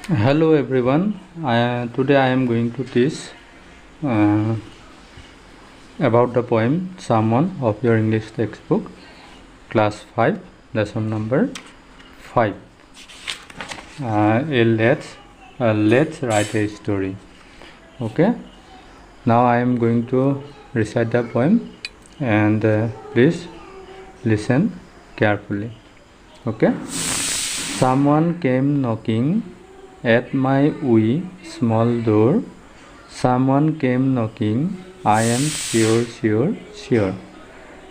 Hello everyone. Today I am going to teach uh, about the poem Someone of your English textbook, class 5, lesson number 5. Let's write a story. Okay. Now I am going to recite the poem and please listen carefully. Okay. Someone came knocking at my wee small door. Someone came knocking, I am sure.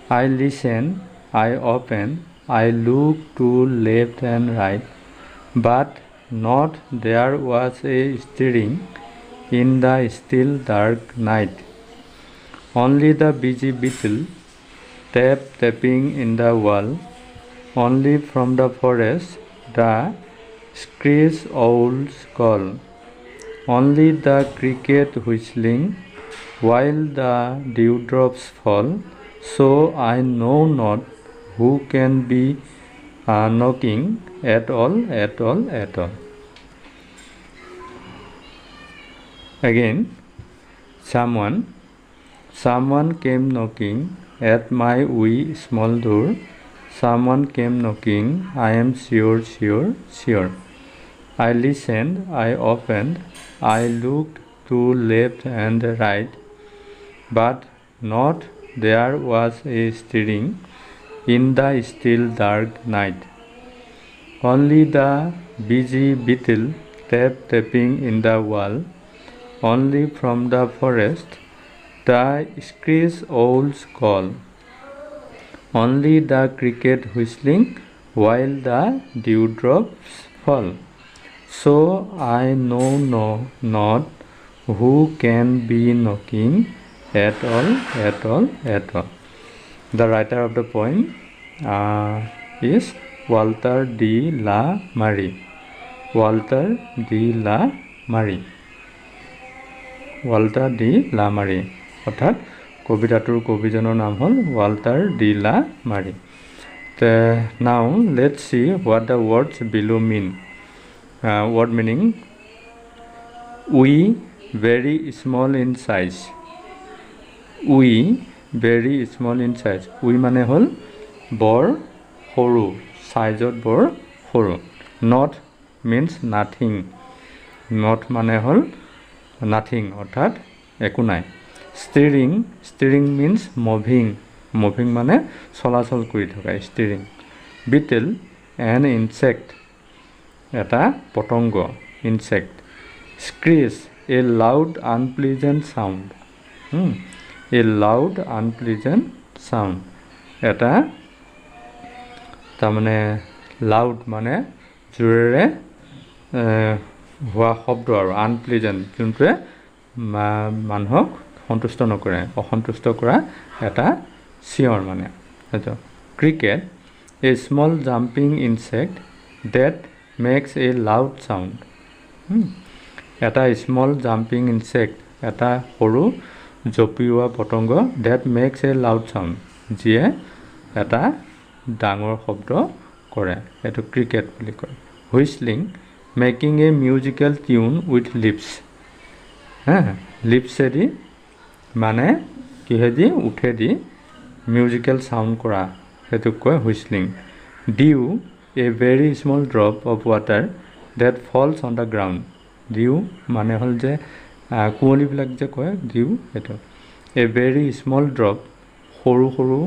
I listen, I open, I look to left and right, but not there was a stirring in the still dark night. Only the busy beetle tapping in the wall, only from the forest the screech owls call, only the cricket whistling while the dewdrops fall. So I know not who can be knocking at all. Again, someone came knocking at my wee small door. Someone came knocking, I am sure. I listened, I opened, I looked to left and right, but not there was a stirring in the still dark night. Only the busy beetle tapping in the wall, only from the forest the screech owls call, only the cricket whistling while the dewdrops fall. So I know not who can be knocking at all. The writer of the poem is Walter de la Mare. Walter de la Mare. Walter de la Mare. অর্থাৎ কবিতাটোৰ কবিজনৰ নাম হ'ল Walter de la Mare. Now let's see what the words below mean. Word meaning: we very small in size. We very small in size. We মানে হ'ল বৰ সৰু, সাইজত বৰ সৰু. Not means nothing. Not মানে হ'ল nothing অৰ্থাৎ একো নাই. Stirring means moving. Moving মানে চলাচল কৰি থকা, stirring. Beetle an insect, এটা পতংগ, insect. Screech a loud unpleasant sound. A loud unpleasant sound, এটা তাৰমানে loud মানে জোৰেৰে হোৱা শব্দ আৰু unpleasant যোনটোৱে মানুহক সন্তুষ্ট নকৰে, অসন্তুষ্ট কৰা এটা চিঞৰ মানে সেইটো. Cricket a small jumping insect that makes a loud sound. এটা small jumping insect, এটা সৰু জঁপিওৱা পতংগ that makes a loud sound, যিয়ে এটা ডাঙৰ শব্দ কৰে, এইটো ক্ৰিকেট বুলি কয়. Whistling making a musical tune with lips. লিপছেদি মানে কিহেদি উঠেদি মিউজিকেল সাউণ্ড কৰা, সেইটোক কয় whistling. Dew a very small drop of water that falls on the ground. Dew মানে হ'ল যে কুঁৱলীবিলাক যে কয় dew, সেইটো. A very small drop, সৰু সৰু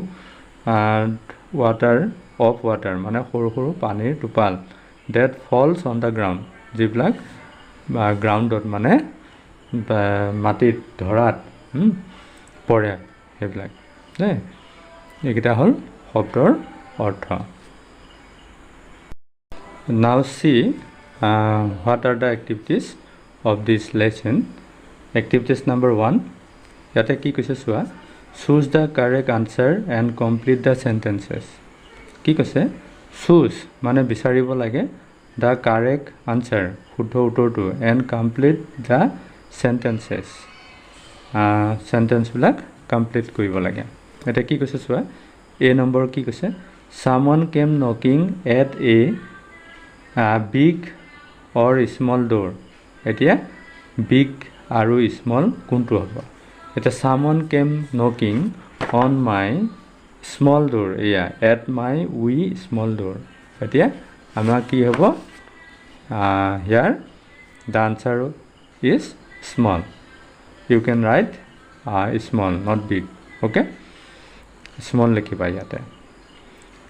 water মানে সৰু সৰু পানীৰ টোপাল, that falls on the ground, যিবিলাক গ্ৰাউণ্ডত মানে মাটিত ধৰাত পৰে সেইবিলাক. এইকেইটা হ'ল শব্দৰ অৰ্থ. Now see what are the activities of this lesson. Activities number 1. ইয়াতে কি কৈছে চোৱা. Choose the correct answer and complete the sentences. কি কৈছে? Choose মানে বিচাৰিব লাগে the correct answer, শুদ্ধ উত্তৰটো, and complete the sentences. সেন্টেন্সবিলাক কমপ্লিট কৰিব লাগে. এটা কি কৈছে চোৱা. A নম্বৰ কি কৈছে? Someone came knocking at a big or small door? এতিয়া big আৰু small কোনটো হ'ব? এতিয়া someone came knocking on my small door. At my wee small door. এতিয়া আমাৰ কি হ'ব? Here the answer is small. You can write small, not big. Okay? Small লিখিবা ইয়াতে.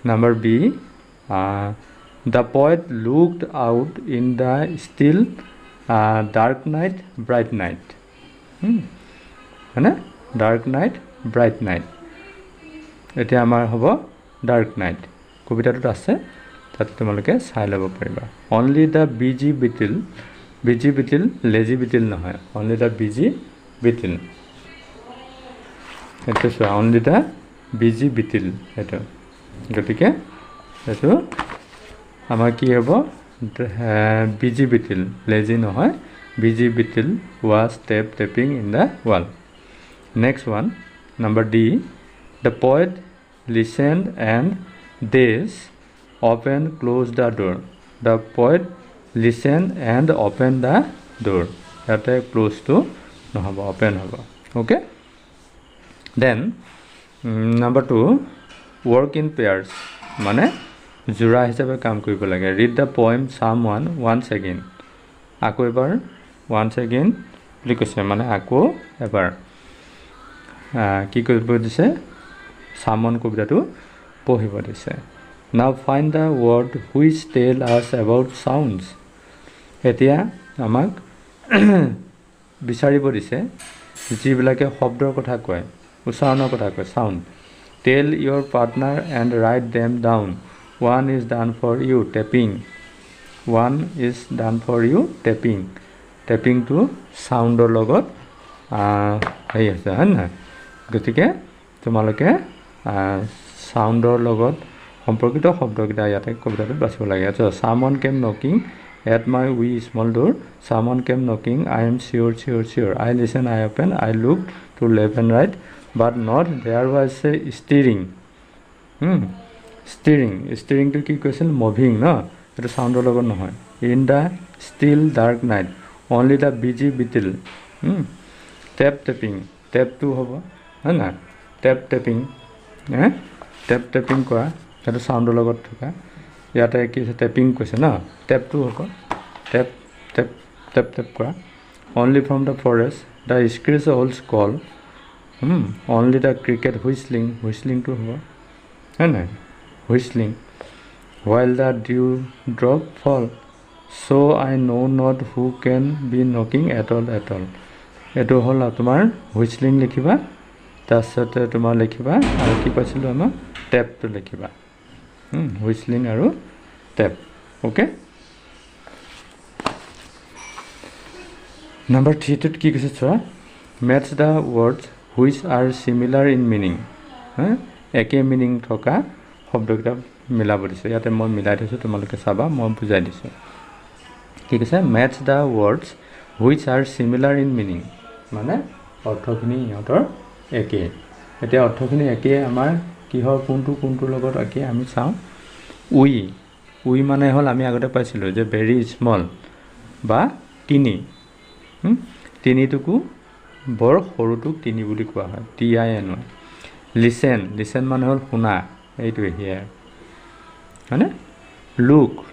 Number B. The poet looked out in the still dark night, bright night. হয়নে? Dark night, bright night. এতিয়া আমাৰ হ'ব dark night. কবিতাটোত আছে, তাতে তোমালোকে চাই ল'ব পাৰিবা. Only the busy beetle, lazy beetle নহয়. Only the busy beetle. এইটো চোৱা, only the busy beetle. এইটো গতিকে এইটো আমাৰ কি হ'ব? busy beetle, lazy নহয়. busy beetle was tapping in the wall. Next one, number D. The poet listened and thus opened, closed the door. The poet listened and opened the door. Yate close to নহ'ব, open হ'ব. Okay? Then number 2, work in pairs. মানে জোৰা হিচাপে কাম কৰিব লাগে. Read the poem someone once again. আকৌ এবাৰ once again বুলি কৈছে, মানে আকৌ এবাৰ কি কৰিব দিছে? someone কবিতাটো পঢ়িব দিছে. Now find the word which tell us about sounds. এতিয়া আমাক বিচাৰিব দিছে যিবিলাকে শব্দৰ কথা কয়, উচ্চাৰণৰ কথা কয়, sound. Tell your partner and write them down. One is done for you, tapping. One is done for you, tapping. Tapping to soundৰ লগত হেৰি আছে, হয় নহয়? গতিকে তোমালোকে চাউণ্ডৰ লগত সম্পৰ্কিত শব্দকেইটা ইয়াতে কবিতাটোত বাচিব লাগে. Someone came knocking at my wee small door. Someone came knocking. I am sure. I listen, I open. I looked to left and right, but not there was a steering. Steering to কি কৈছিল? Moving, ন? এইটো চাউণ্ডৰ লগত নহয়. In the still dark night, only the busy beetle. Tapping. Tap to হ'ব, হয় না? Tapping. Tapping কৰা, সেইটো চাউণ্ডৰ লগত থকা. ইয়াতে কি আছে? টেপিং কৈছে ন? টেপটো হ'ব, টেপ কৰা. Only from the forest, the screech owls call. Only the cricket whistling to হ'ব, হয় নাই? Whistling. While the dew drop fall, so I know not who can be knocking at all. এইটো হ'ল তোমাৰ whistling লিখিবা, তাৰপিছতে তোমাৰ লিখিবা আৰু কি পাইছিলোঁ আমাৰ? টেপটো লিখিবা. whistling আৰু টেপ. অ'কে? Number 3টোত কি কৈছে চোৱা? Match the words which are similar in meaning. একে মিনিং থকা শব্দকেইটা মিলাব দিছে. ইয়াতে মই মিলাই থৈছোঁ, তোমালোকে চাবা, মই বুজাই দিছোঁ. কি কৈছে? Match the words which are similar in meaning. মানে অৰ্থখিনি ইহঁতৰ একে. এতিয়া অৰ্থখিনি একে আমাৰ কিহৰ কোনটোৰ লগত একে আমি চাওঁ. উই মানে হ'ল, আমি আগতে পাইছিলোঁ যে ভেৰি স্মল বা তিনি. তিনিটোকো বৰ সৰুটোক তিনি বুলি কোৱা হয়, TINY. লিচেন মানে হ'ল শুনা, এইটোৱে হিয়াৰ, হয়নে?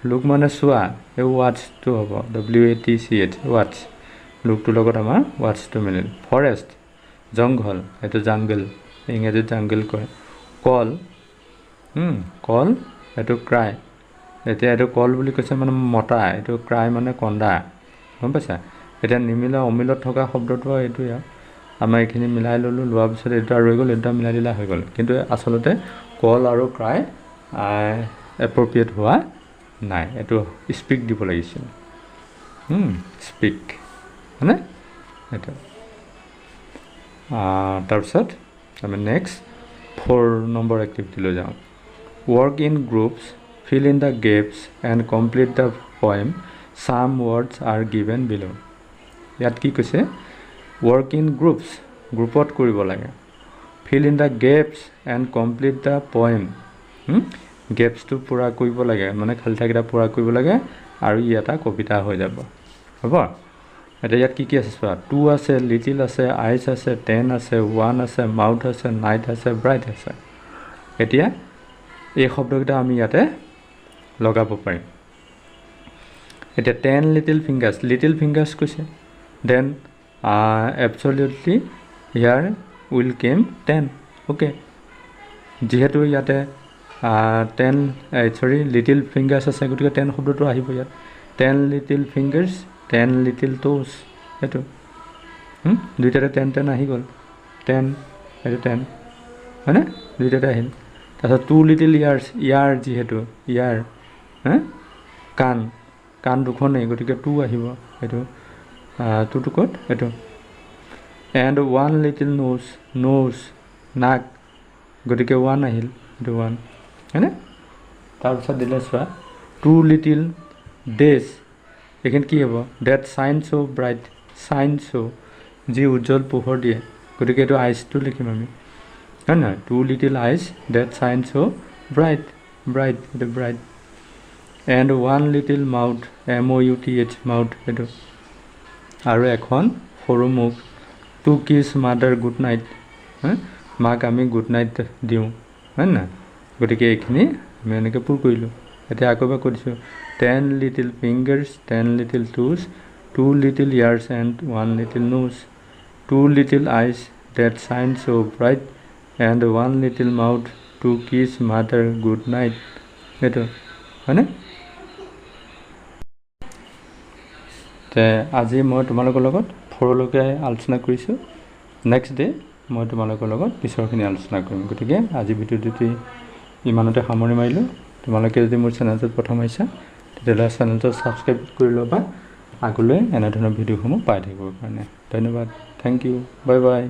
লুক মানে চোৱা, এই ৱাটছটো হ'ব, WATCH, ৱাটছ. লুকটোৰ লগত আমাৰ ৱাটছটো মিলিল. ফৰেষ্ট জংঘল, এইটো জাংগল, ইংৰাজীত জাংগল কয়. কল এইটো ক্ৰাই. এতিয়া এইটো কল বুলি কৈছে মানে মতা, এইটো ক্ৰাই মানে কন্দা, গম পাইছা? এতিয়া নিমিলা অমিলত থকা শব্দটো এইটোৱে আৰু আমাৰ এইখিনি মিলাই ল'লোঁ, লোৱাৰ পিছত এইটো ৰৈ গ'ল, এইটো মিলাই দিলা হৈ গ'ল. কিন্তু আচলতে কল আৰু ক্ৰাই এপ্ৰপ্ৰিয়েট হোৱা নাই, এইটো স্পীক দিব লাগিছিল. স্পীক, হয়নে? এইটো তাৰপিছত আমি নেক্সট 4 নম্বৰ এক্টিভিটিলৈ যাওঁ. Work in groups, fill in the gaps and complete the poem. Some words are given below. ইয়াত কি কৈছে? Work in groups, গ্ৰুপত কৰিব লাগে. Fill in the gaps and complete the poem. গেপছটো পূৰা কৰিব লাগে, মানে খালি ঠাইকেইটা পূৰা কৰিব লাগে আৰু ই এটা কবিতা হৈ যাব হ'ব এতিয়া ইয়াত কি আছে চোৱা 2 আছে লিটিল আছে আইচ আছে 10 আছে 1 আছে মাউথ আছে নাইট আছে ব্ৰাইট আছে এতিয়া এই শব্দকেইটা আমি ইয়াতে লগাব পাৰিম এতিয়া 10 লিটিল ফিংগাৰ্ছ কৈছে then absolutely here will came 10 okay যেহেতু ইয়াতে 10 লিটিল ফিংগাৰ্ছ আছে গতিকে 10 শব্দটো আহিব ইয়াত 10 লিটিল ফিংগাৰ্ছ 10 লিটিল টোজ এইটো দুইটাতে 10 আহি গ'ল 10 এইটো 10 হয়নে দুইটাতে আহিল তাৰপিছত 2 লিটিল ইয়াৰ যিহেতু ইয়াৰ কাণ দুখনেই গতিকে 2 আহিব এইটো 2টো ক'ত এইটো এণ্ড 1 লিটিল নোজ নাক গতিকে 1 আহিল এইটো 1 হয়নে তাৰপিছত দিলে চোৱা 2 লিটিল ডেজ এইখিনি কি হ'ব date shine so' bright sign চ' যি উজ্জ্বল পোহৰ দিয়ে গতিকে এইটো আইচটো লিখিম আমি হয় নহয় 2 little eyes that shine so' bright এইটো bright and 1 little mouth MOUTH mouth এইটো আৰু এখন সৰু মুখ two kiss mother good night মাক আমি গুড নাইট দিওঁ হয় নাই গতিকে এইখিনি আমি এনেকৈ পূৰ কৰিলোঁ এতিয়া আকৌ এবাৰ কৈ দিছোঁ 10 little fingers 10 little toes 2 little ears and 1 little nose 2 little eyes that shine so' bright and 1 little mouth to kiss mother good night এইটো হয়নে আজি মই তোমালোকৰ লগত 4লৈকে আলোচনা কৰিছোঁ নেক্সট ডে মই তোমালোকৰ লগত পিছৰখিনি আলোচনা কৰিম গতিকে আজি ভিডিঅ'টো ইমানতে সামৰণি মাৰিলোঁ তোমালোকে যদি মোৰ চেনেলটোত প্ৰথম আহিছা তেতিয়াহ'লে চেনেলটো ছাবস্ক্ৰাইব কৰি ল'বা আগলৈ এনেধৰণৰ ভিডিঅ'সমূহ পাই থাকিবৰ কাৰণে ধন্যবাদ থেংক ইউ বাই বাই